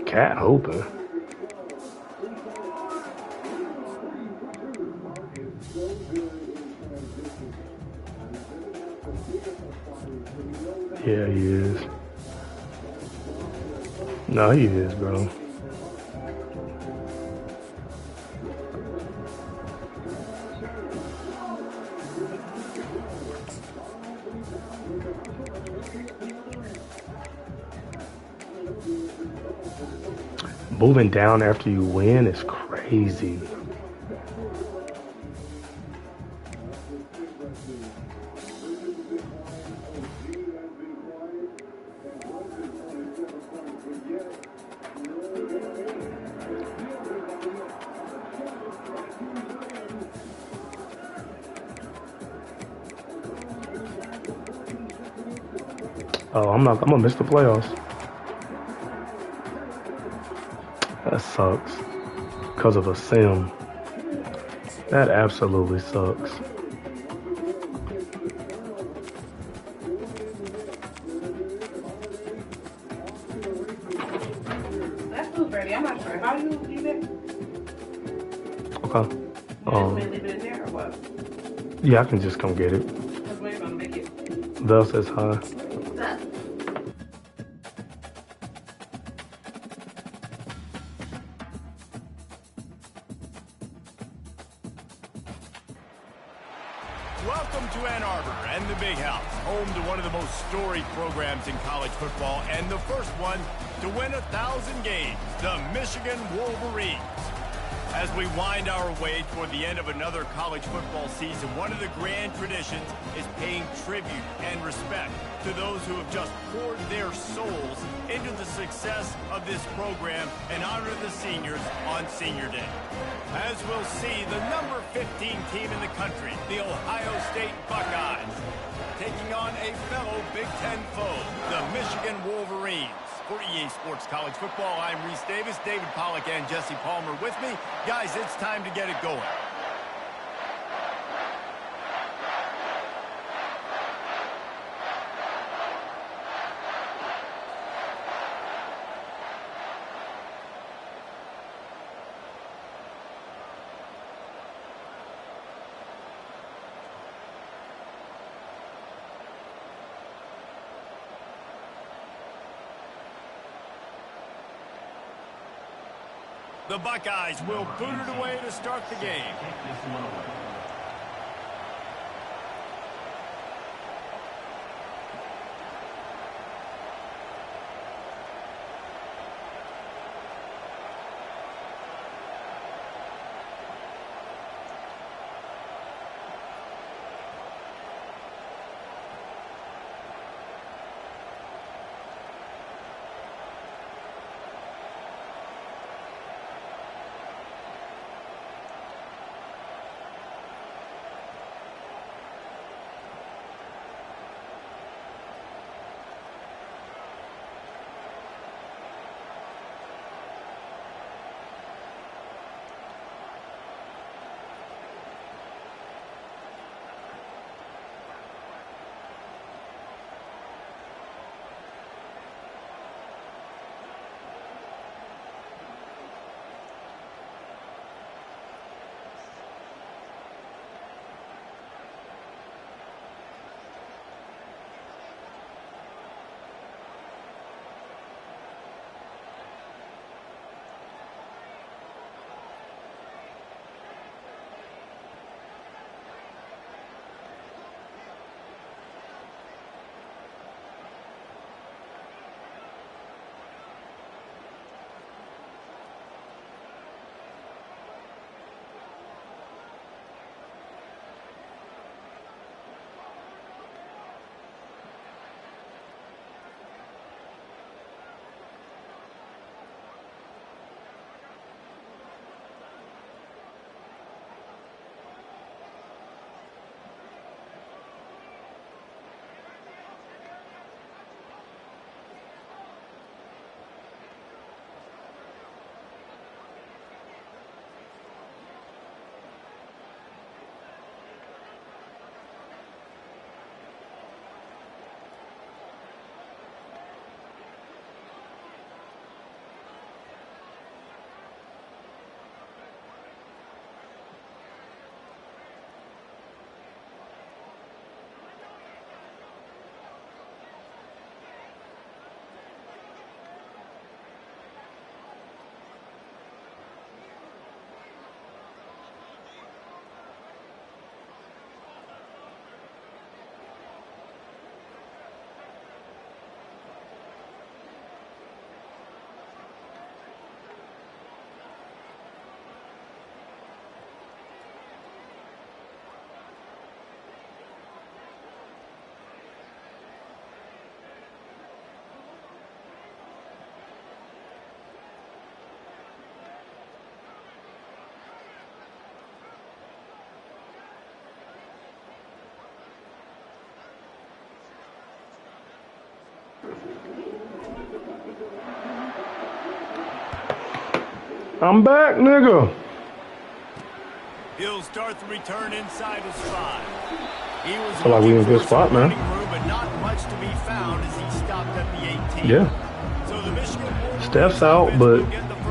Cat hooping. Yeah, he is. No, he is, bro. Moving down after you win is crazy. Oh, I'm gonna miss the playoffs. That sucks. Because of a sim. That absolutely sucks. That food's ready. I'm not sure. How do you leave it? Okay. You leave it in there or what? Yeah, I can just come get it. Because we're going to make it. Thus is high. Welcome to Ann Arbor and the Big House, home to one of the most storied programs in college football and the first one to win 1,000 games, the Michigan Wolverines. As we wind our way toward the end of another college football season, one of the grand traditions is paying tribute and respect to those who have just poured their souls into the success of this program and honor the seniors on Senior Day. As we'll see, the number 15 team in the country, the Ohio State Buckeyes, taking on a fellow Big Ten foe, the Michigan Wolverines. For EA Sports College Football, I'm Reese Davis, David Pollack, and Jesse Palmer with me. Guys, it's time to get it going. The Buckeyes will boot it away to start the game. I'm back, nigga. He'll start the return inside his 5. He was Feel like we in a good spot, man. room, but not much to be found as he stopped at the 18. Yeah. So the Michigan Wolverines Steph's out, but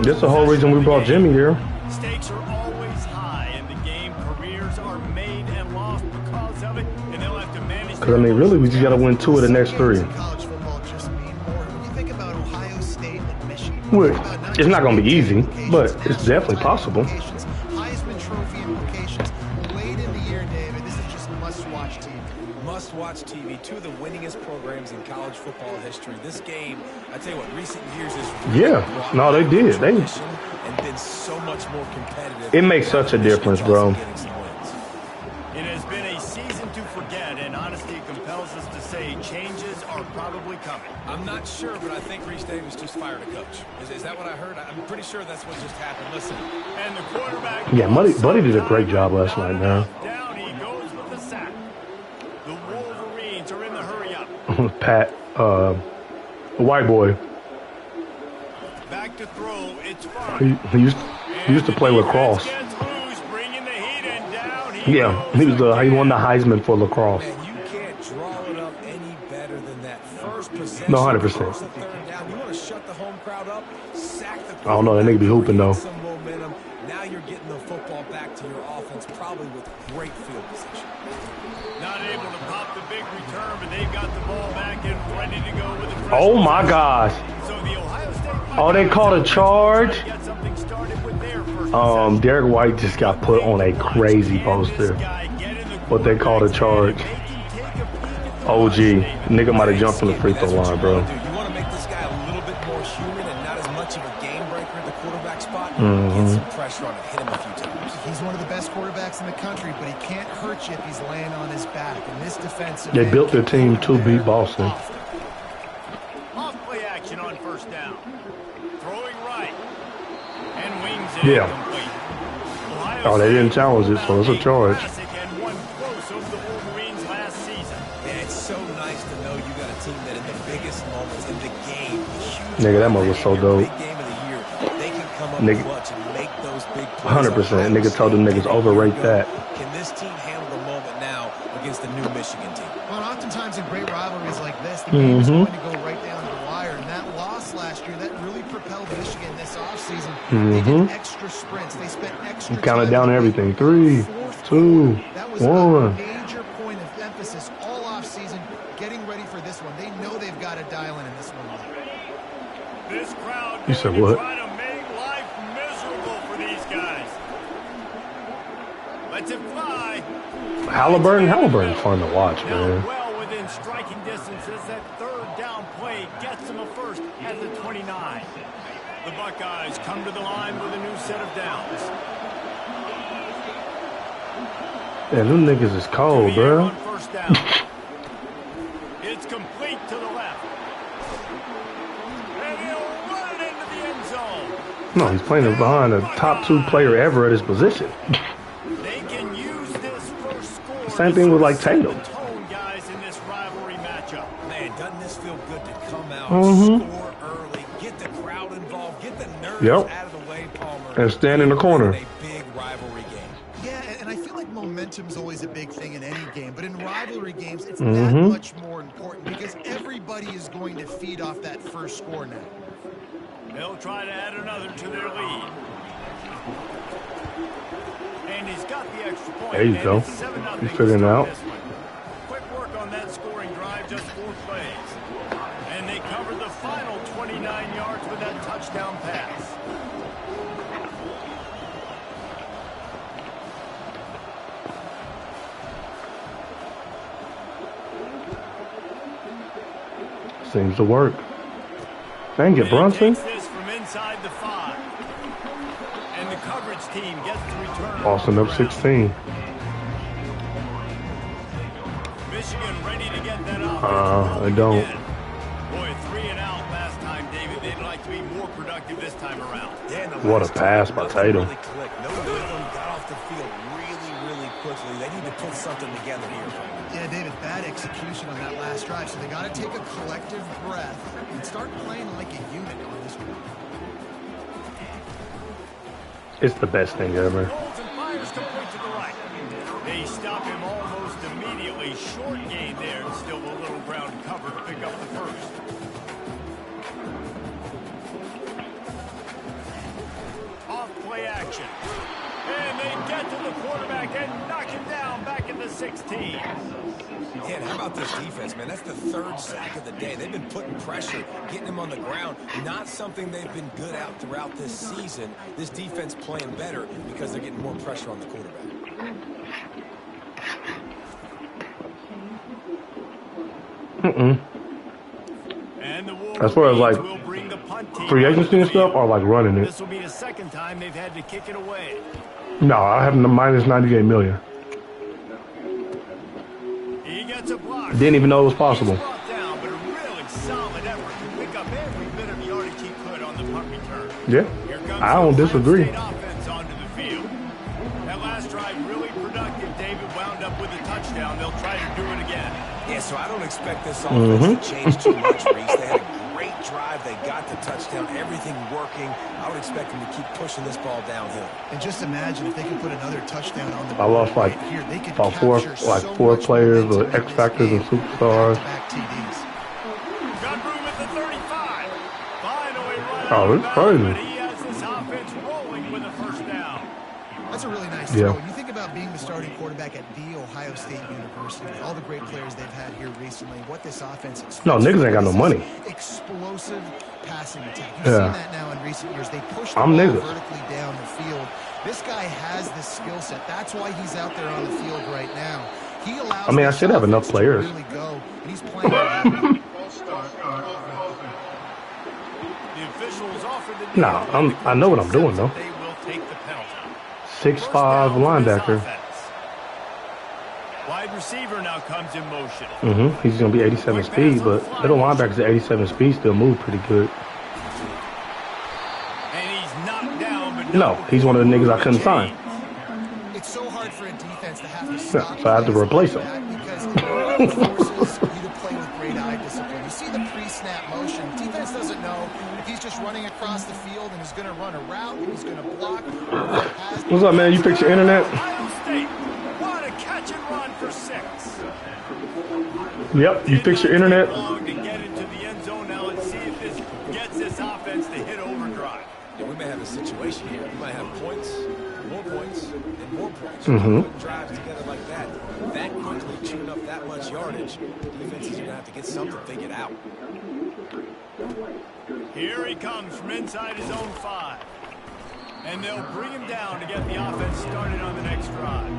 this is the whole reason we brought Jimmy here. Stakes are always high in the game. Careers are made and lost because of it, and they'll have to manage. Because, I mean, really, we just got to win 2 of the next 3. College football just mean more. When you think about Ohio State and Michigan, Well, it's not going to be easy, but it's definitely possible. Heisman Trophy implications. Late in the year, David, this is just must-watch TV. Must-watch TV. 2 of the winningest programs in college football history. This game, I tell you what, recent years is Yeah, no, they did. They and been so much more competitive. It makes such a difference, bro. It has been a season to forget, and honesty compels us to say changes are probably coming. I'm not sure, but I think Reese Davis just fired a coach. Is that what I heard? I'm pretty sure that's what just happened. Listen. And the quarterback. Yeah, Buddy did a great job last night, man. Down he goes with the sack. The Wolverines are in the hurry up. Pat, the white boy. Back to throw. It's fine. He used to play lacrosse. Yeah, he won the Heisman for lacrosse. Man, you can't draw it up any better than that first possession. No, 100%. First and third down. You want to shut the home crowd up, sack the I don't know, that nigga be hooping though. Some momentum. Now you're getting the football back to your offense, probably with great field position. Not able to pop the big return, but they've got the ball back and ready to go with the. Oh my gosh! So the Ohio State. Oh, they called a charge. Derek White just got put on a crazy poster. What they called a charge. OG, nigga might have jumped from the free throw line, bro. You want to make this guy a little bit more human and not as much of a game breaker at the quarterback spot. Get some pressure on it, hit him a few times. He's one of the best quarterbacks in the country, but he can't hurt you if he's laying on his back. And this defensive. They built their team to beat Boston. Off play action on first down. Throwing right. And wings it. Yeah. Oh, they didn't challenge it, so it's a charge. It's so nice to know you got a team that in the biggest moments in the game, Nigga, that mother was so dope. game of the year, they can come up Nigga. clutch and make those big plays. 100%. Nigga told them niggas overrate that. Can this team handle the moment now against the new Michigan team? Well, oftentimes in great rivalries like this, the game is going to go right down to the wire. And that loss last year, that really propelled Michigan this offseason. They did extra sprints. They spent extra time. Counted down everything. 3, 2, That was 1. a major point of emphasis all offseason, getting ready for this one. They know they've got to dial in this one. This crowd You said what? trying to make life miserable for these guys. Lets it fly. Halliburton's fun to watch, Now man. well within striking distance as that third down play gets them a first at the 29. The Buckeyes come to the line with a new set of downs. Yeah, them niggas is cold, bro. On first down. It's complete to the left. And he'll run it into the end zone. No, he's playing behind the top 2 player ever at his position. They can use this first score. Same thing with like Tatum. Tone guys in this rivalry matchup. Man, doesn't this feel good to come out, score early, get the crowd involved, get the nerves out of the way, Palmer, And stand in the corner. A big rivalry game. Yeah, and I feel like momentum's always a big thing in any game, but in rivalry games, it's that much more important because everybody is going to feed off that first score now. They'll try to add another to their lead. And he's got the extra point. There you go. You figuring it out. Quick work on that scoring drive, just 4 plays. And they covered the final 29 yards with that touchdown pass. Seems to work. Dang it, Brunson. This from inside the 5. And the coverage team gets the return. Boston up 16. Michigan ready to get that up. I don't. Boy, 3 and out last time, David. They'd like to be more productive this time around. Yeah, What a pass by Tatum. Really clicked. No rhythm, got off the field really quickly. They need to put something together here. Yeah, David, bad execution on that last drive, so they got to take a collective breath and start playing like a unit on this one. It's the best thing ever. Rolls and fires complete to the right. They stop him almost immediately. Short gain there. Still a little ground cover to pick up the first. Off play action. And they get to the quarterback and knock him down back in the 16. Yeah, how about this defense, man? That's the third sack of the day. They've been putting pressure, getting him on the ground. Not something they've been good at throughout this season. This defense playing better because they're getting more pressure on the quarterback. And the as far as like free agency and stuff, or like running it. This will be the second time they've had to kick it away. No, I have minus 98 million. He gets a block. Didn't even know it was possible. Brought down, but a really solid effort to pick up every bit of yardage he could on the punt return. Yeah, I don't disagree. Offense onto the field. That last drive really productive. David wound up with a touchdown. They'll try to do it again. Yeah, so I don't expect this offense to change too much, Reese. They had a great drive. They got the touchdown. Everything working. I would expect them to keep pushing this ball downhill. And just imagine if they can put another touchdown on the I lost like here, they could about capture four much players momentum with in X this factors game and superstars. with back-to-back TDs. Got room at the 35. Finally run Oh, out of it's bounds, crazy. but he has this offense rolling with a first down. That's a really nice Yeah. throw. You think about being the starting quarterback at The Ohio State University, all the great players they've had here recently, what this offense is. No, niggas ain't got no money. Explosive passing attack. You've Yeah. seen that now in recent years. They push the I'm ball niggas. vertically down the field. This guy has this skill set. That's why he's out there on the field right now. He allows I mean, I this should have enough offense to players. really go, and he's playing it. The officials offered the Nah, I know what I'm doing though. They will take the penalty. 6'5" linebacker. Wide receiver now comes in motion. He's gonna be 87 speed, but little linebackers at 87 speed still move pretty good. And he's knocked down, but No, he's one of the niggas I couldn't sign. It's so hard for a defense to have to stop. So I have to replace him. Because it forces you to play with great eye discipline. You see the pre-snap motion. Defense doesn't know if he's just running across the field and he's going to run a route, and he's going to block. What's up, man? You fix your internet? Ohio State, what a catch and run for 6. Yep, you fix your internet? Long to get into the end zone now. Let's see if this gets this offense to hit overdrive. Yeah, we may have a situation here. We might have points, and more points. Mm-hmm. Drives together like that quickly, chewing up that much yardage. Defenses are going to have to get something figured out. Here he comes from inside his own 5. And they'll bring him down to get the offense started on the next drive.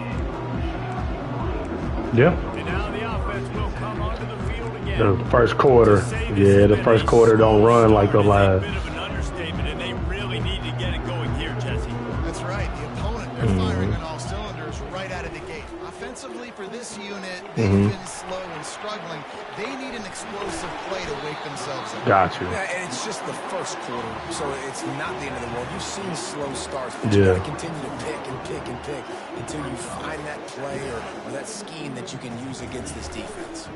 Yeah. And now the offense will come onto the field again. The first quarter. Yeah, the first quarter don't run like the last. A bit of an understatement, and they really need to get it going here, Jesse. That's right. The opponent, they're firing on all cylinders right out of the gate. Offensively for this unit, they've been slow and struggling. They need an explosive play to wake themselves up. Got you. Yeah, and it's just the first quarter, so it's not the end of the world. You've seen slow starts, but you Yeah. got to continue to pick and pick and pick until you find that play or that scheme that you can use against this defense.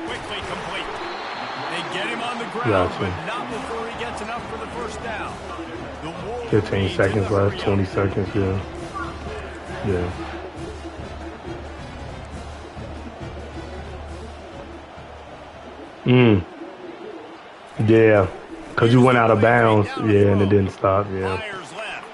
Quickly complete. They get him on the ground, Gotcha. but not before he gets enough for the first down. The Wolves 15 lead seconds to the left, 20 3-0. seconds, yeah. Yeah. Yeah. Because you went out of bounds. Yeah, and it didn't stop. Yeah. Myers left.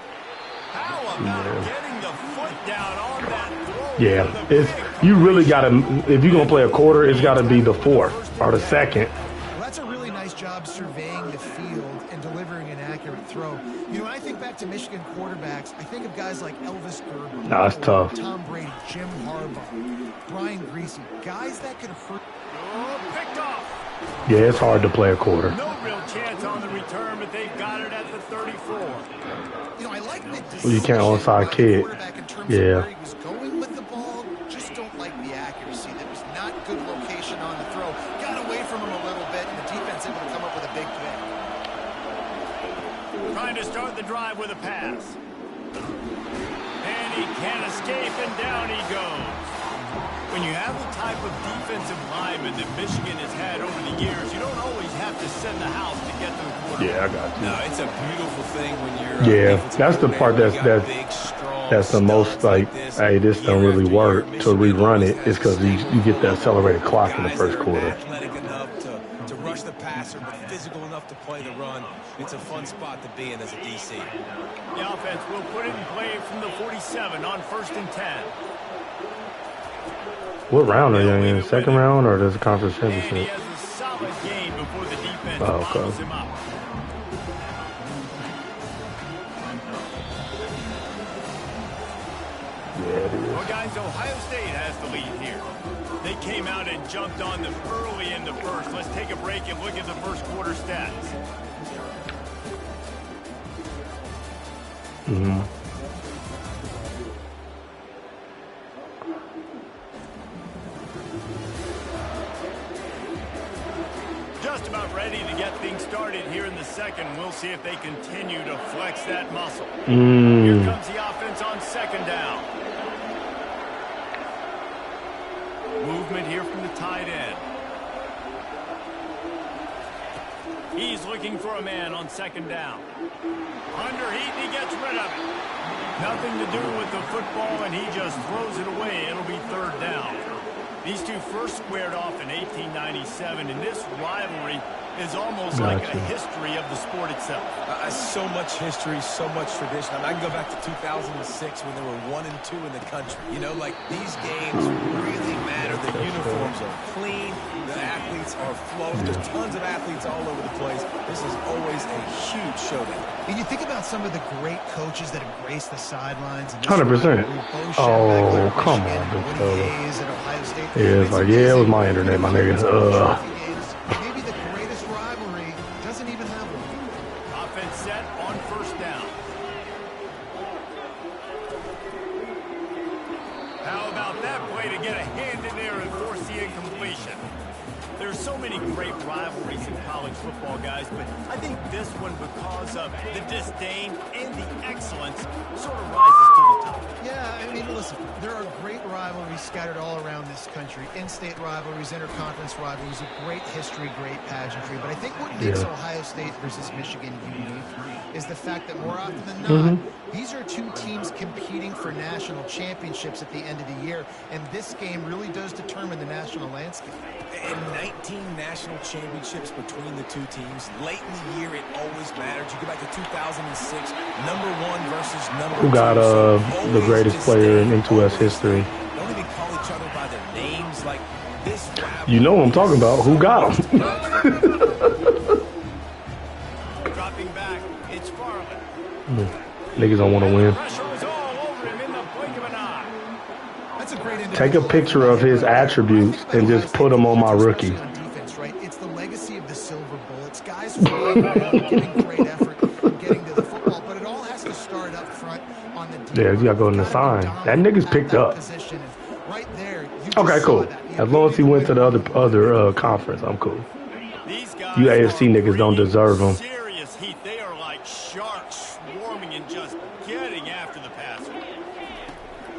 How about getting the foot down on that throw? Yeah. It's you really got to, if you're going to play a quarter, it's got to be the fourth or the second. Well, that's a really nice job surveying the field and delivering an accurate throw. You know, when I think back to Michigan quarterbacks, I think of guys like Elvis Gerber, Nah, it's tough. Tom Brady, Jim Harbaugh, Brian Greasy, guys that could hurt. Oh, picked off. Yeah, it's hard to play a quarter. No real chance on the return, but they've got it at the 34. You know, I like the Well, you can't onside kid. Yeah. Where he was going with the ball, just don't like the accuracy. There was not good location on the throw. Got away from him a little bit, and the defense able to come up with a big pick. Trying to start the drive with a pass. And he can't escape, and down he goes. When you have the type of defensive lineman that Michigan has had over the years, you don't always have to send the house to get the Yeah, I got you. No, it's a beautiful thing when you're. Yeah, that's the part that's the most like, hey, this don't really work to rerun it. Is because you get the accelerated clock in the first quarter. Athletic enough to rush the passer, but physical enough to play the run. It's a fun spot to be in as a DC. The offense will put it in play from the 47 on 1st and 10. What round are you in? Second round or does the conference And he championship? has a solid game before the defense Oh, okay. follows him up. Yeah, it is. Well, guys, Ohio State has the lead here. They came out and jumped on them early in the first. Let's take a break and look at the first quarter stats. Just about ready to get things started here in the second. We'll see if they continue to flex that muscle. Here comes the offense on 2nd down. Movement here from the tight end. He's looking for a man on 2nd down. Under heat, and he gets rid of it. Nothing to do with the football, and he just throws it away. It'll be 3rd down. These two first squared off in 1897, and this rivalry is almost like a history of the sport itself. So much history, so much tradition. I mean, I can go back to 2006 when there were 1 and 2 in the country. You know, like these games really matter. The uniforms are clean. The athletes are flowing. There's tons of athletes all over the place. This is always a huge showdown. And you think about some of the great coaches that have graced the sidelines. 100%. Oh, come on, Big Fella. Yeah, it's like, yeah, it was my internet, my nigga. Maybe the greatest rivalry doesn't even have one. Offense set on 1st down. How about that play to get a hand in there and force the incompletion? There's so many great rivalries in college football, guys, but I think this one, because of the disdain and the excellence, sort of rises to the top. Yeah, I mean, listen, there are great rivalries scattered all around this country. In-state rivalries, interconference rivalries, of great history, great pageantry. But I think what makes Ohio State versus Michigan unique is the fact that more often than not, these are two teams competing for national championships at the end of the year, and this game really does determine the national landscape. And 19 national championships between the two teams. Late in the year, it always matters. You go back to 2006, #1 versus #2. Who got the greatest player in M2S history? Don't even call each other by their names like this. You know what I'm talking about. Who got him? Dropping back, it's Farland. Niggas don't want to win. Pressure is all over him in the blink of an eye. That's a great Take a picture of his attributes and just put them on my rookie. Defense, right? It's the legacy of the Silver Bullets. Guys who are giving great effort, getting to the football, but it all has to start up front on the defense. Yeah, you gotta go in the sign. That nigga's picked up. Right there. Okay, cool. As long as he went to the other conference, I'm cool. These guys You AFC niggas don't deserve him. Serious heat. They are like sharks swarming and just getting after the passer.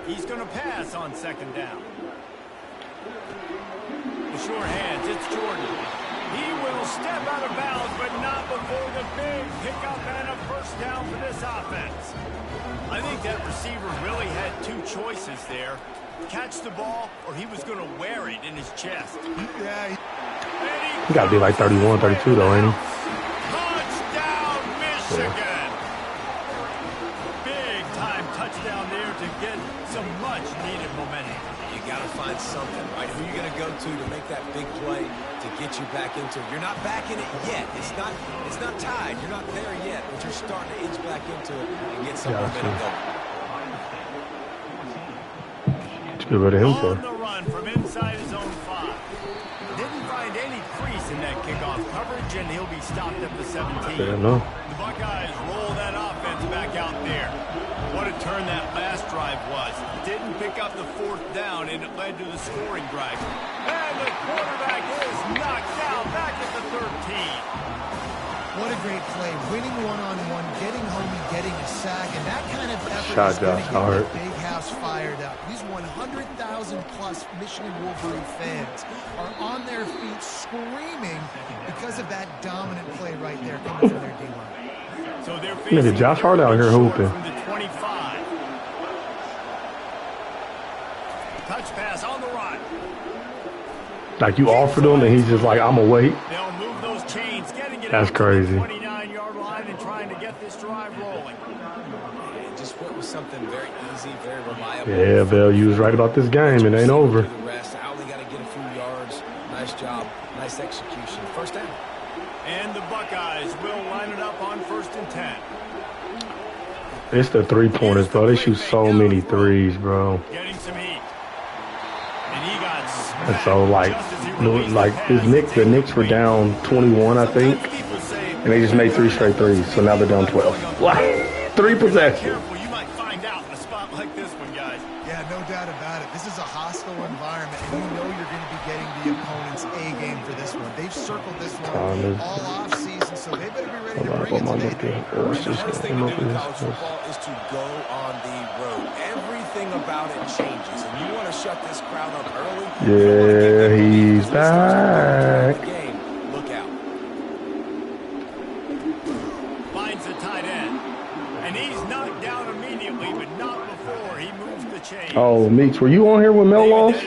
He's going to pass on 2nd down. The short hands, it's Jordan. He will step out of bounds, but not before the big pickup and a 1st down for this offense. I think that receiver really had two choices there. Catch the ball, or he was going to wear it in his chest. Yeah. He got to be like 31, 32 though, ain't he? Touchdown, Michigan! Big time touchdown there to get some much-needed momentum. You got to find something, right? Who are you going to go to make that big play to get you back into it? You're not back in it yet. It's not tied. You're not there yet, but you're starting to inch back into it and get some momentum going. Get rid of him for. On the run from inside his own 5. Didn't find any crease in that kickoff coverage, and he'll be stopped at the 17. Yeah, no. The Buckeyes roll that offense back out there. What a turn that last drive was. Didn't pick up the 4th down, and it led to the scoring drive. And the quarterback is knocked down back at the 13. What a great play. Winning one-on-one, getting home and getting a sack, and that kind of effort Shot is going to Josh get hard. the big house fired up. These 100,000-plus Michigan Wolverine fans are on their feet screaming because of that dominant play right there coming from their D-line. So they're Nigga, Josh Hart out here hooping. From the 25. Touch pass on the run. Like you offered him, and he's just like, "I'ma wait." They'll move those chains, getting it That's out to the crazy. 29-yard line and trying to get this drive rolling. And just went with something very easy, very reliable. Yeah, Bell, you was right about this game. It ain't over. The rest, I only got to get a few yards. Nice job, nice execution. First down. And the Buckeyes will line it up on 1st and 10. It's the three-pointers, bro. They shoot so many threes, bro. Getting some heat. And he got And so, like the Knicks were down 21, I think, and they just made 3 straight threes. So now they're down 12. Like 3 possessions. Careful, you might find out in a spot like this one, guys. Yeah, no doubt about it. This is a hostile environment, and you know you're going to be getting the opponent's A game for this one. They've circled this one all off-season, so they better be ready to bring it today. The hardest thing to do in college football is to go on the road. Everything about it changes, and you want to shut this crowd up early. Yeah, he's back. Look out. Finds the tight end. And he's knocked down immediately, but not before he moves the chain. Oh, Meeks, were you on here when Mel lost?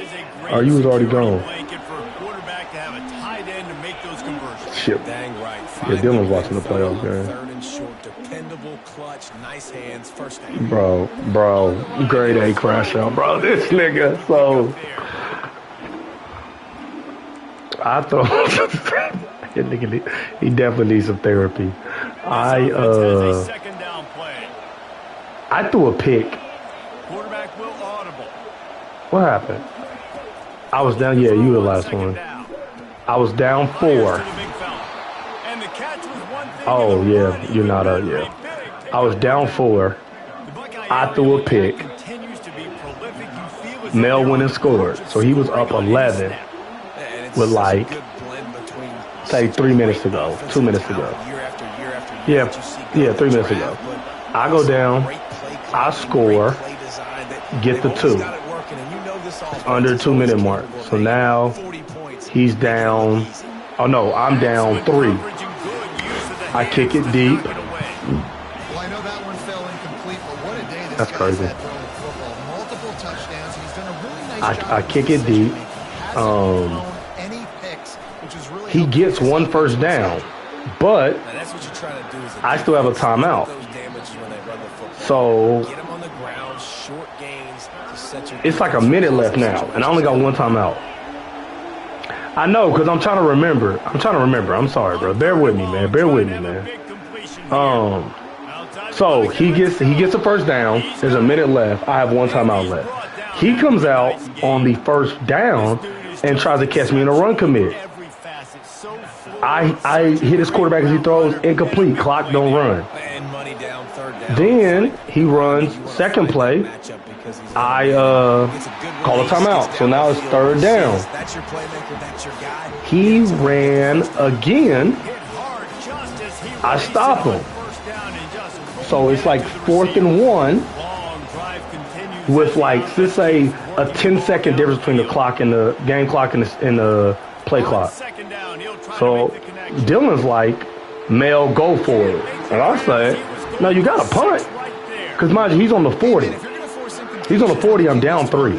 Or you was already gone? Blanket for a quarterback to have a tight end to make those conversions. Shit. Dang right. Yeah, Dylan's watching the playoff game. Third and short, dependable, clutch, nice hands, first down. Bro, grade A crash out, bro. This nigga, so I thought he definitely needs some therapy. I threw a pick. Quarterback will audible. What happened? I was down. Yeah, you were the last one. I was down 4. Oh yeah, you're not up. Yeah, I was down 4. I threw a pick. Mel went and scored, so he was up 11 with like say 3 minutes to go, 2 minutes to go. Yeah, 3 minutes to go. I go down, I score, get the 2. It's under 2 minute mark. So now he's down. Oh no, I'm down 3. I kick it deep. Well, I know that one fell incomplete, but what a day this That's guy's crazy. had throwing the football. Multiple touchdowns, and he's done a really nice job. I kick it deep. Any picks, which is really He gets 1 first down, but Now, that's what you're trying to do. Is I still have a timeout. those damages when they run the football. So Get them on the ground, short gains to set your it's like a minute left now, and I only got 1 timeout. I know, because I'm trying to remember. I'm sorry, bro. Bear with me, man. So he gets a first down. There's a minute left. I have 1 timeout left. He comes out on the first down and tries to catch me in a run commit. I hit his quarterback as he throws incomplete. Clock don't run. And money down, third down. Then he runs second play. I call a timeout. So now it's 3rd down. That's your playmaker, that's your guy. He ran again. I stop him. So it's like 4th and 1 with like, let's say, a 10-second difference between the clock and the game clock and the play clock. So Dylan's like, Mel, go for it. And I say, no, you got to punt. Because mind you, he's on the 40. He's on the 40, I'm down 3.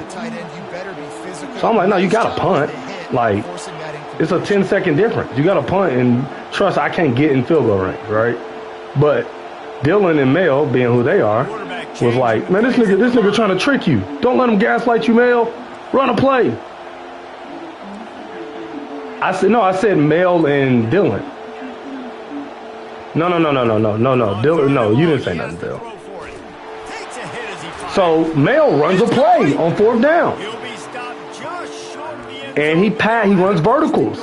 So I'm like, no, you got to punt. Like, it's a 10-second difference. You got to punt and trust I can't get in field goal range, right? But Dylan and Mel, being who they are, was like, man, this nigga trying to trick you. Don't let him gaslight you, Mel. Run a play. I said Mel and Dylan. No. Dylan, no, you didn't say nothing, Bill. So Mel runs a play on 4th down. And he runs verticals.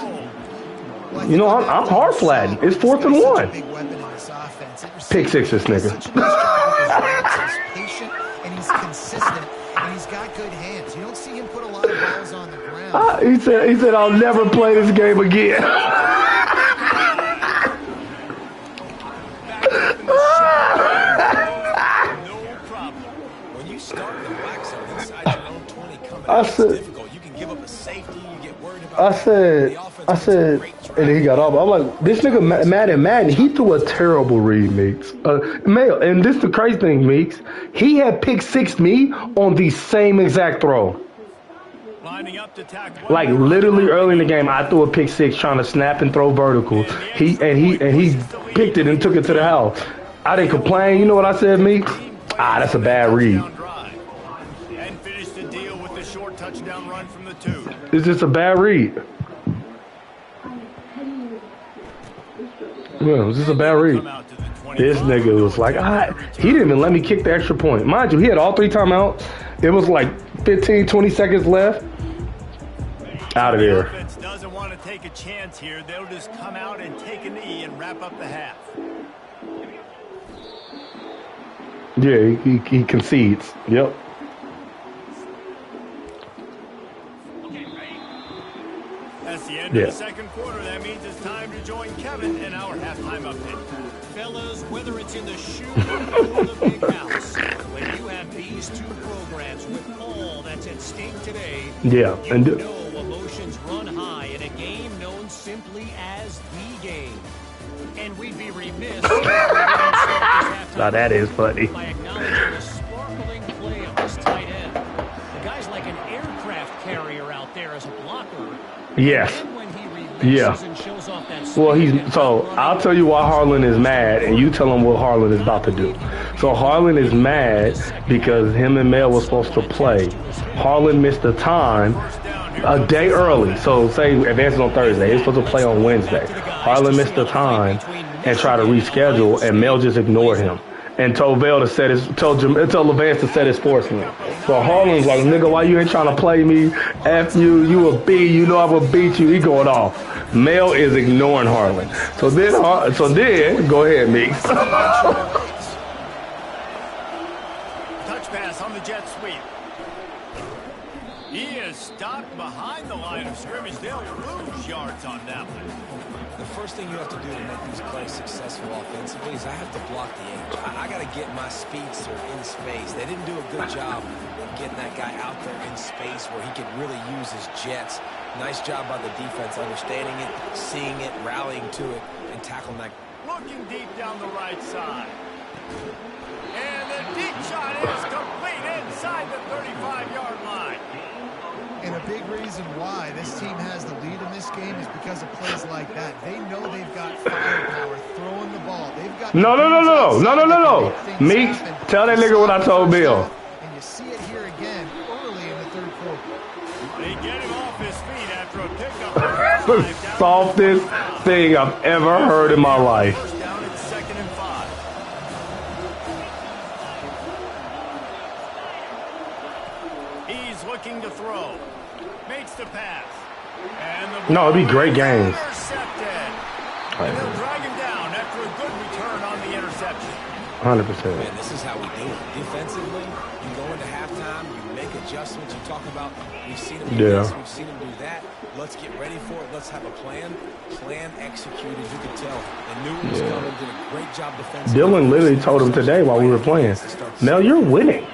You know, I'm hard flatting. It's 4th and 1. Pick 6 this nigga. He's patient and he's consistent and he's got good hands. You don't see him put a lot of balls on the ground. He said I'll never play this game again. I it's said, difficult. You can give up a safety, you get worried about I said, and then he got off. I'm like, this nigga Madden, he threw a terrible read, Meeks. Male, and this the crazy thing, Meeks. He had pick six me on the same exact throw. Lining up to tackle. Like literally early in the game, I threw a pick six trying to snap and throw vertical. He picked it and took it to the house. I didn't complain. You know what I said, Meeks? That's a bad read. And finished the deal with the short touchdown run from the 2. It's just a bad read. Yeah, this is a bad read. This nigga was like, he didn't even let me kick the extra point. Mind you, he had all 3 timeouts. It was like 15, 20 seconds left. Out of there. The offense doesn't want to take a chance here. They'll just come out and take a knee and wrap up the half. Yeah, he concedes. Yep. That's the end of the second quarter. That means it's time to join Kevin in our halftime update. Fellas, whether it's in the shoe or the big house, when you have these two programs with all that's at stake today, you know emotions run high in a game known simply as the game. And we'd be remiss if we didn't start this Now that is funny. by acknowledging the sparkling play of this tight end. The guy's like an aircraft carrier out there as a blocker. Yes. Yeah. Well, so I'll tell you why Harlan is mad, and you tell him what Harlan is about to do. So Harlan is mad because him and Mel were supposed to play. Harlan missed the time a day early. So say advances on Thursday, he's supposed to play on Wednesday. Harlan missed the time and tried to reschedule, and Mel just ignored him and told Vail to told Levance to set his sportsman. So Harlan's like, nigga, why you ain't trying to play me? F you a B, you know I will beat you. He going off. Mel is ignoring Harlan. So then go ahead, Meeks. Touch pass on the jet sweep. He is stopped behind the line of scrimmage. They'll lose yards on that one. The first thing you have to do to make these plays successful offensively is I have to block the edge. I got to get my speedster in space. They didn't do a good job of getting that guy out there in space where he could really use his jets. Nice job by the defense understanding it, seeing it, rallying to it, and tackling that. Looking deep down the right side. And the deep shot is complete inside the 35-yard line. And a big reason why this team has the lead in this game is because of plays like that. They know they've got firepower throwing the ball. They've got No. Meeks, tell that nigga what I told Bill. And you see it here again early in the third quarter. They get him off his feet after a pickup. The softest thing I've ever heard in my life. First down, it's 2nd and 5. He's looking to throw. Makes the pass. And the No, it'd be great games. Intercepted. And they'll drag him down after a good return on the interception. 100%. Man, this is how we do it. Defensively, you go into halftime, you make adjustments. You talk about, we've seen him do this, we've seen him do that. Let's get ready for it. Let's have a plan. Plan executed. You can tell. And knew it was coming. Did a great job defensively. Dylan literally told him today while we were playing, Mel, you're winning.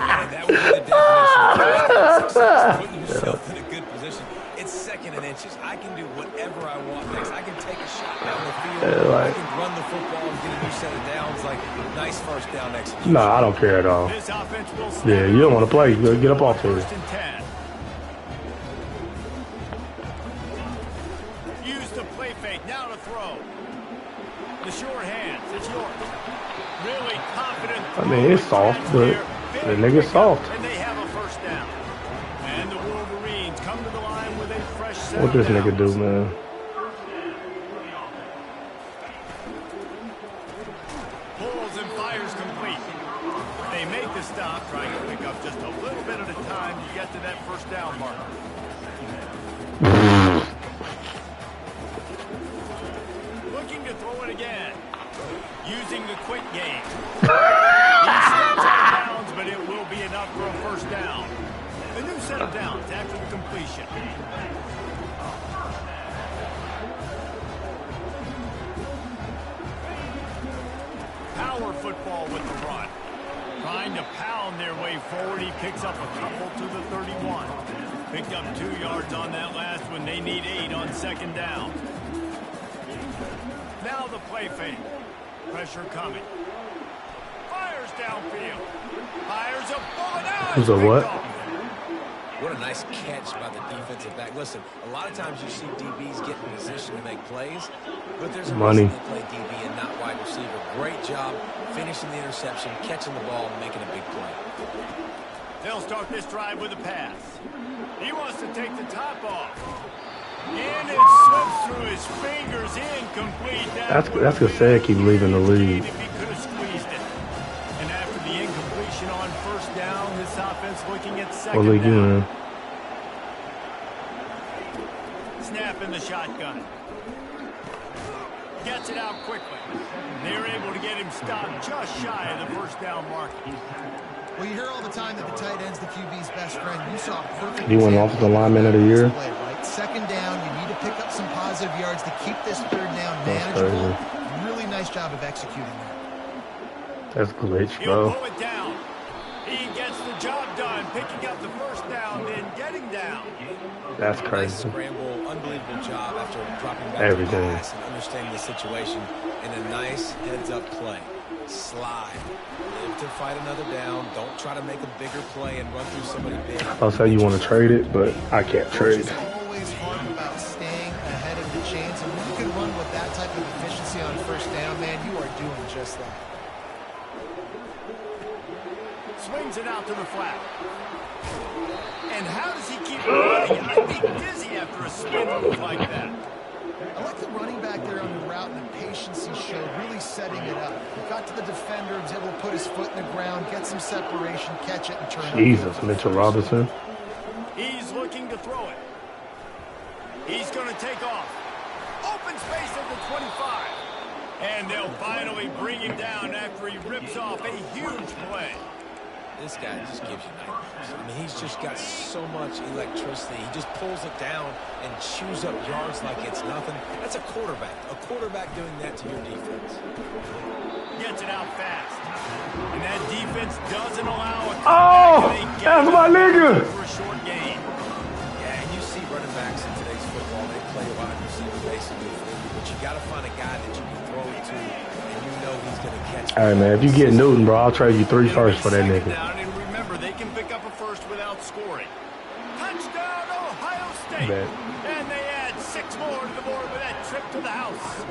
And that would be the definition of success. Putting yourself in a good position. It's 2nd and inches. I can do whatever I want next. I can take a shot down the field. I can run the football and get a new set of downs. Like, nice first down execution. No, I don't care at all. This offense will Yeah, you don't want to play. You gotta get up off here. 1st and 10. Use the play fake. Now to throw. The short hands. It's yours. Really confident. I mean, it's soft, but the nigga's soft. And they have a first down. And the Wolverines come to the line with a fresh set. What this nigga do, man? Pulls and fires complete. They make the stop, trying to pick up just a little bit at a time to get to that first down mark. Looking to throw it again. Using the quick game. He steps out of bounds, but it will be enough for a first down. A new set of downs after the completion. Power football with the run. Trying to pound their way forward. He picks up a couple to the 31. Picked up 2 yards on that last one. They need 8 on second down. Now the play fake. Pressure coming. Fires downfield. Fires a bullet out. Who's a what? What a nice catch by the defensive back. Listen, a lot of times you see DBs get in position to make plays, but there's a reason they play DB and not wide receiver. Great job finishing the interception, catching the ball, and making a big play. They'll start this drive with a pass. He wants to take the top off. And it slips through his fingers, incomplete. That's Gasecki leaving the league. If he could have squeezed it. And after the incompletion on first down, this offense looking at second What league you in? Snap in the shotgun. Gets it out quickly. They're able to get him stopped just shy of the first down mark. Well, you hear all the time that the tight end's the QB's best friend. You saw a perfect. He went off the lineman of the year. Play, right? Second down, you need to pick up some positive yards to keep this third down manageable. Really nice job of executing that. That's glitch, He'll bro. pull it down. He gets the job done, picking up the first down, then getting down. That's Nice crazy. scramble, unbelievable job after dropping back Everything. to pass and understanding the situation, and a nice heads-up play. Slide. Live to fight another down. Don't try to make a bigger play and run through somebody big. I'll say you want to trade it, but I can't trade. It's always hard about staying ahead of the chains, and when you can run with that type of efficiency on first down, man, you are doing just that. Swings it out to the flat. And how does he keep running? I'd be dizzy after a spin move like that. I like the running back there on the route and the patience he showed, really setting it up. He got to the defender, was able to put his foot in the ground, get some separation, catch it, and turn it. Jesus, Mitchell Robinson. He's looking to throw it. He's going to take off. Open space at the 25. And they'll finally bring him down after he rips off a huge play. This guy just gives you nightmares. I mean, he's just got so much electricity. He just pulls it down and chews up yards like it's nothing. That's a quarterback. A quarterback doing that to your defense. Gets it out fast. And that defense doesn't allow a Oh, that's my nigga. for a short gain. Yeah, and you see running backs in today's football, they play wide receiver basically for you, but you got to find a guy that you can throw it to, and you know he's going to catch. All right, man. If you get Newton, bro, I'll trade you 3 firsts for that nigga. And remember, they can pick up a first without scoring. Touchdown, Ohio State. Bet. And they add 6 more to the board with that trip to the house.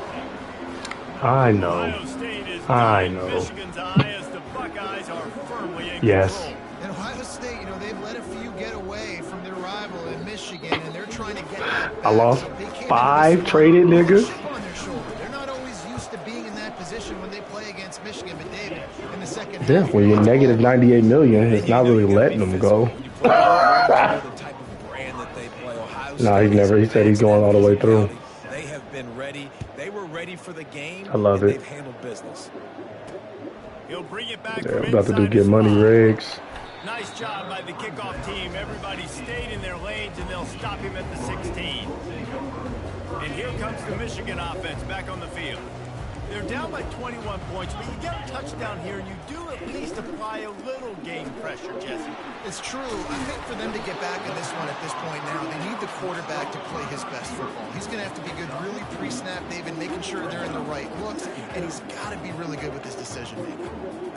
I know. Ohio State is I in know. Michigan's eye as the Buckeyes are firmly in Yes. control. And Ohio State, you know, they've let a few get away from their rival in Michigan, and they're trying to get that back. I lost So they came 5 into this traded with a niggas. chip on their shoulder. They're not always used to being in that position when they play against Michigan, but David, in the second Yeah, half, when you're negative 98 million, it's not really letting them go. No, he's never. He said he's going all the way through. They have been ready. They were ready for the game. I love and it. They've handled business. He'll bring it back Yeah, from I'm about to do inside get his money spot. rigs. Nice job by the kickoff team. Everybody stayed in their lanes, and they'll stop him at the 16. And here comes the Michigan offense back on the field. They're down by 21 points, but you get a touchdown here, and you do at least apply a little game pressure, Jesse. it's true. I think for them to get back in this one at this point now, they need the quarterback to play his best football. He's going to have to be good really pre-snap, David, making sure they're in the right looks, and he's got to be really good with his decision-making.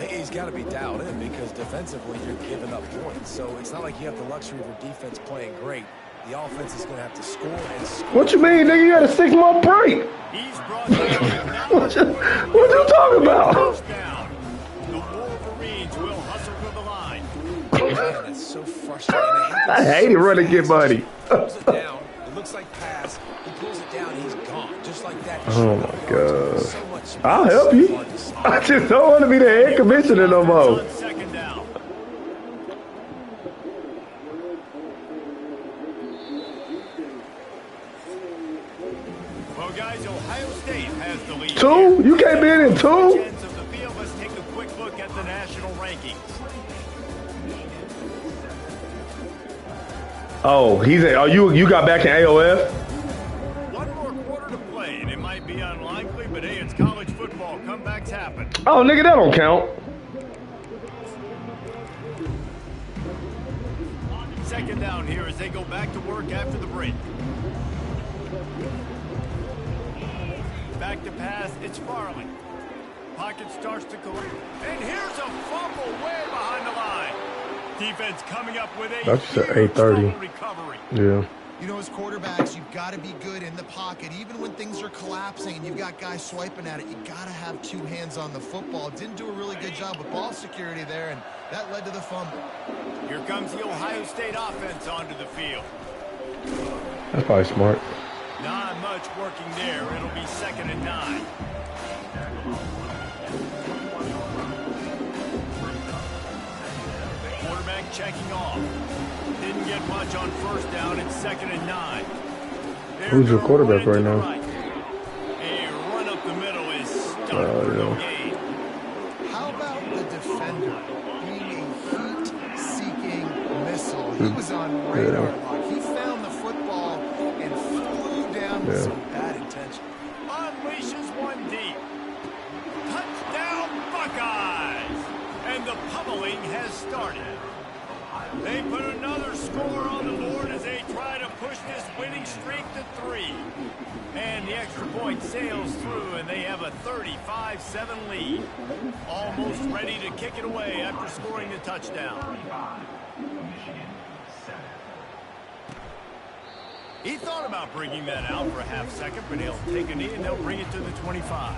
He's got to be dialed in because defensively you're giving up points. So it's not like you have the luxury of your defense playing great. The offense is going to have to score and score. What you mean, nigga? You had a 6-month break. He's brought down. What you talking about? Touchdown. The Wolverines will hustle to the line. Man, that's so frustrating. It I happens hate it so running get fast. money. He pulls it down. It looks like pass. He pulls it down. He's gone. Just like that. Oh, my God. So much space. I'll help you. Hard to stop. I just don't want to be the head commissioner no more. On second down. Well, guys, Ohio State has the lead. 2? You can't be in 2? Ends of the field. Let's take a quick look at the national rankings. Oh, he's in. Oh, you got back in AOF? One more quarter to play, and it might be unlikely, but hey, it's college football. Comebacks happen. Oh, nigga, that don't count. second down here as they go back to work after the break. Back to pass, it's Farley. Pocket starts to collect. And here's a fumble way behind the line. Defense coming up with a That's just 8:30. recovery. Yeah. You know, as quarterbacks, you've got to be good in the pocket. Even when things are collapsing and you've got guys swiping at it, you got to have two hands on the football. Didn't do a really good job with ball security there, and that led to the fumble. Here comes the Ohio State offense onto the field. That's probably smart. Not much working there. It'll be 2nd and 9. Quarterback checking off. Didn't get much on 1st down. It's 2nd and 9. Who's your quarterback right now? A run up the middle is stuck for no gain. How about the defender being a heat-seeking missile? He was on radar lock. He found the football and flew down with some bad intention. Unleashes one deep. Touchdown Buckeyes! And the pummeling has started. They put another score on the board as they try to push this winning streak to 3. And the extra point sails through, and they have a 35-7 lead. Almost ready to kick it away after scoring the touchdown. He thought about bringing that out for a half second, but he'll take a knee and they'll bring it to the 25.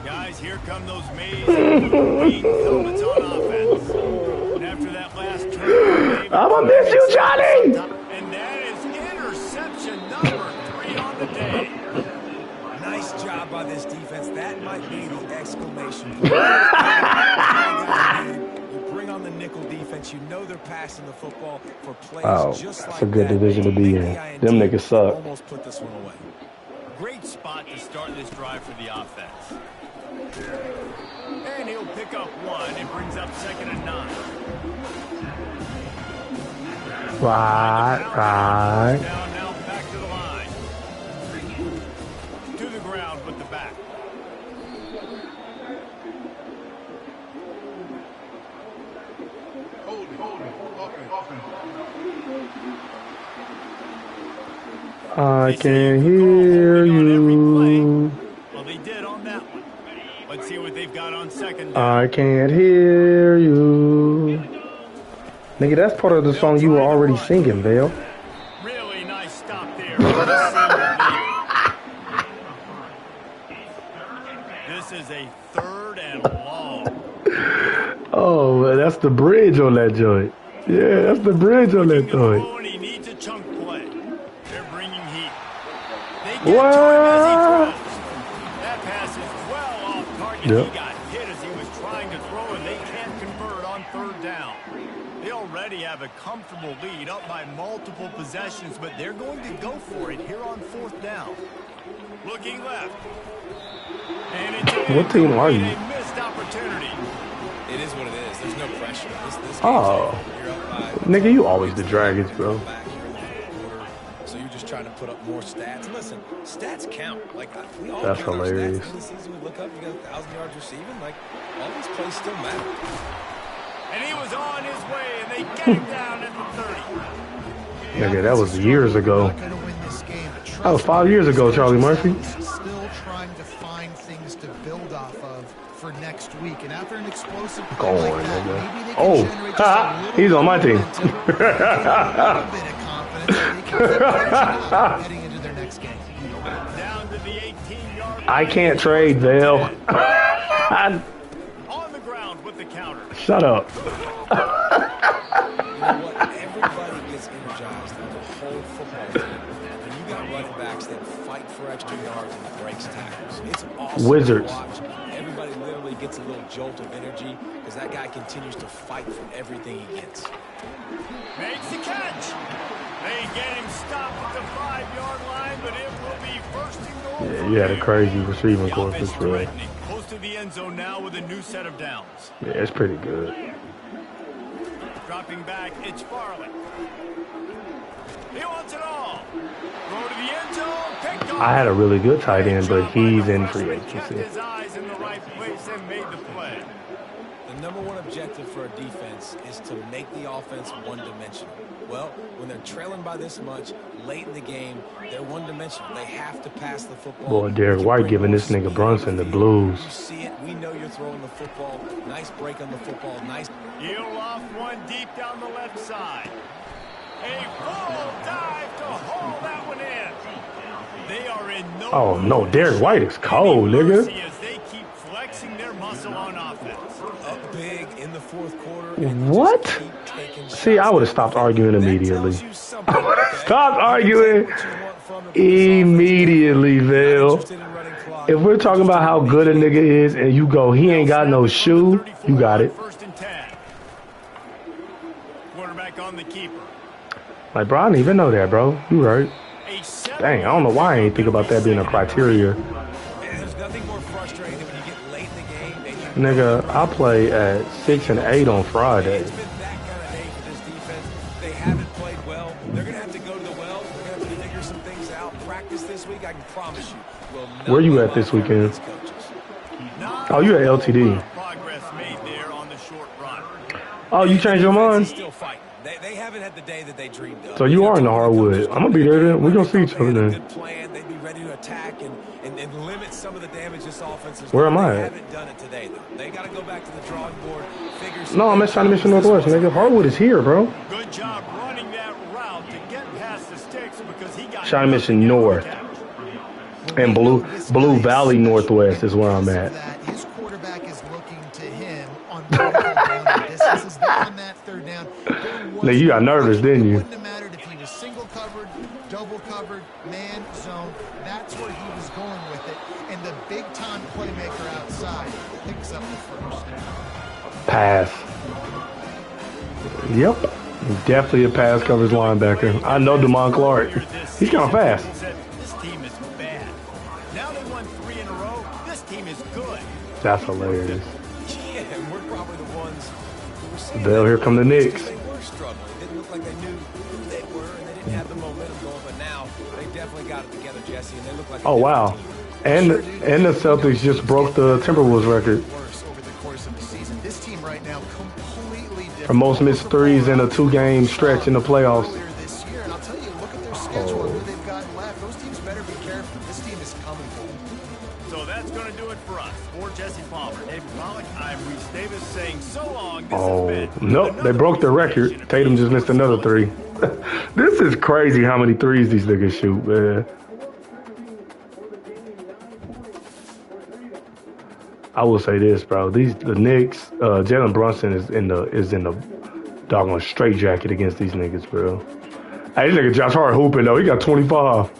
Guys, here come those maize and green helmets on offense. And after that last turn, I'm gonna miss you, Johnny! and that is interception number 3 on the day. Nice job by this defense. That might be the exclamation point. You bring on the nickel defense. You know they're passing the football for plays just like that's a good division to be in. Them niggas suck. Almost put this one away. Great spot to start this drive for the offense. And he'll pick up 1. It brings up 2nd and 9. Right. Down now back to the line. To the ground with the back. I can hear you. Well, they did on that one. Let's see what they've got on 2nd down. I can't hear you. Nigga, that's part of the song you were already singing, Vale. Really nice stop there. This is a 3rd and long. Oh, man, that's the bridge on that joint. Yeah, that's the bridge on that joint. He needs a chunk play. They're bringing heat. They get to him as he throws. That pass is well off target. Yep. He got hit as he was trying to throw, and they can't convert on 3rd down. They already have a comfortable lead up by multiple possessions, but they're going to go for it here on 4th down. Looking left. And it's What team are you? a missed opportunity. It is what it is. There's no pressure. This Oh. you're up by, Nigga, you always the Dragons, bro. back here in the 4th quarter. So you're just trying to put up more stats. Listen, stats count. Like we all That's count our hilarious. stats. In the season, we look up, you got 1,000 yards receiving. Like all these plays still matter. And he was on his way, and they get him down at the 30. Nigga, that was years ago. Not gonna win this game, but trust That was 5 years ago, Charlie Murphy. Still trying to find things to build off of for next week. And after an explosive Go play on, like that, nigga. maybe they Oh, can generate just a little he's on my team. momentum, a little bit of confidence, and they can keep pushing on heading into their next game. Down to the 18-yard line. I can't trade, Vale. On the ground with the counter. Shut up. You know what? Everybody gets energized on the whole football team. And you got running backs that fight for extra yards and breaks tackles. It's awesome Wizards. to watch. Everybody literally gets a little jolt of energy because that guy continues to fight for everything he gets. Makes the catch. They get him stopped at the 5-yard line, but it will be 1st and goal. Yeah, you had a crazy receiving The corps, offense for real. threatening. Close to the end zone now with a new set of downs. Yeah, it's pretty good. Dropping back, it's Farley. He wants it all. Throw to the end zone, picked off. I had a really good tight end, but Job by he's the in free freshman, kept agency. his eyes in the right place and made the play. The number one objective for a defense is to make the offense one-dimensional. Well, when they're trailing by this much, late in the game, they're one-dimensional. They have to pass the football. Boy, Derek White giving this nigga Brunson the blues. You see it. We know you're throwing the football. Nice break on the football. Nice. He'll off one deep down the left side. A full dive to haul that one in. They are in no Oh, no. Derek White is cold, nigga. as they keep flexing their muscle on offense. Up big in the fourth quarter. What? See, I would have stopped arguing immediately. I would have stopped arguing immediately, Vail. If we're talking about how good a nigga is and you go, he ain't got no shoe, you got it. First and 10. Quarterback on the keeper. Like, bro, I didn't even know that, bro. You right. Dang, I don't know why I ain't think about that being a criteria. There's nothing more frustrating than when you get late in the game and you Nigga, I play at 6 and 8 on Friday. It's been that kind of day for this defense. They haven't played well. They're going to have to go to the well. They're going to have to figure some things out. Practice this week, I can promise you. Where you at this weekend? Oh, you at LTD. Progress made there on the short run. Oh, you changed your mind? Still fighting. They haven't had the day that they dreamed of. So you are in the hardwood. I'm going to be there then. We're going to see each other then. Good plan. They'd be ready to attack and limit some of the damage this offense has Where done. am I They at? haven't done it today, though. They got to go back to the drawing board. Figure some No, I'm at things Shiny out. Mission Northwest, nigga. Hardwood is here, bro. Good job running that route to get past the sticks because he got Shiny Mission North. And Blue Valley Northwest is where I'm at. His quarterback is looking to him on down distances. They're on that third down. Now, you got nervous, didn't you? It wouldn't have mattered if he was single covered, double covered, man zone. That's where he was going with it. And the big-time playmaker outside picks up the first. Pass. Yep. Definitely a pass coverage linebacker. I know DeMond Clark. He's kind of fast. This team is bad. Now they won 3 in a row. This team is good. That's hilarious. Yeah, and we're probably the ones who were saying Bill, here come the Knicks. they were struggling. It didn't look like they knew who they were, and they didn't have the momentum going. But now they definitely got it together, Jesse, and they look like Oh, wow. And the Celtics just broke the Timberwolves record Worse over the course of the season. This team right now completely different. for most missed threes in a 2-game stretch in the playoffs. Earlier this year, and I'll tell you, look at their schedule and who they've got left. Those teams better be careful. This team is coming for them. So that's going to do it for us. For Jesse Palmer, David Pollock, I'm Reese Davis saying so long. This Oh, has been nope. They broke their record. Tatum just missed another 3. This is crazy how many threes these niggas shoot, man. I will say this, bro. The Knicks, Jalen Brunson is in the doggone straight jacket against these niggas, bro. Hey, this nigga Josh Hart hooping though. He got 25.